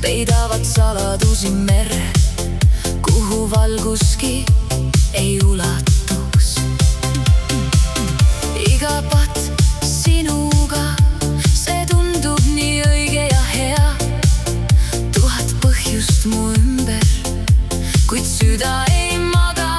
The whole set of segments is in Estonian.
peidavad saladusi merre, kuhu valguski ei ulatuks. Iga patt sinuga, see tundub nii õige ja hea. Tuhat põhjust mu ümber, kuid süda ei maga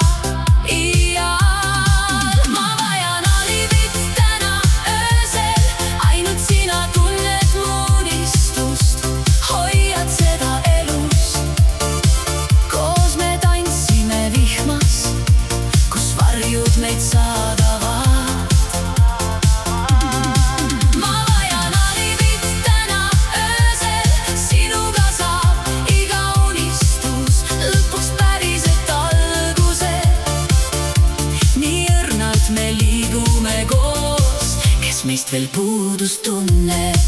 iial. Ma vajan alibit täna öösel, ainult sina tunned mu unistust. Hoiad seda elus, koos me tantsime vihmas, kus varjud meid saadavad. Ma vajan alibit täna öösel, sinuga saab iga unistus lõpuks päriselt alguse. Nii õrnalt me liigume koos, kes meist veel puudust tunneb.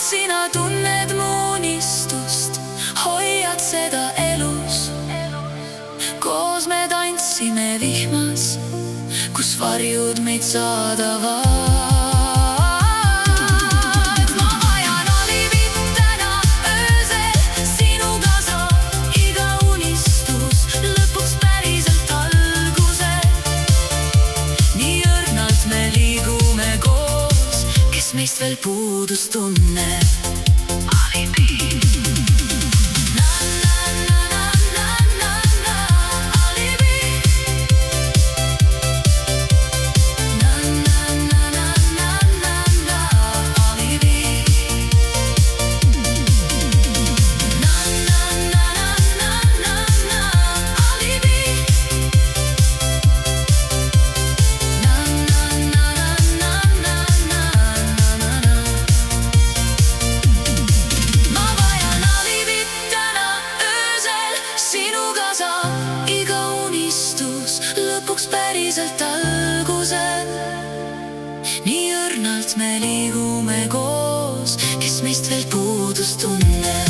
Sina tunned mu unistust, hoiad seda elus, koos me tantsime vihmas, kus varjud meid saadavad. Ma vajan alibit täna öösel, sinuga saab iga unistus lõpuks päriselt alguse. Nii õrnalt me liigume koos, kes meist veel puudust tunneb. Iga unistus lõpuks päriselt alguse. Nii õrnalt me liigume koos, kes meist veel puudust tunneb.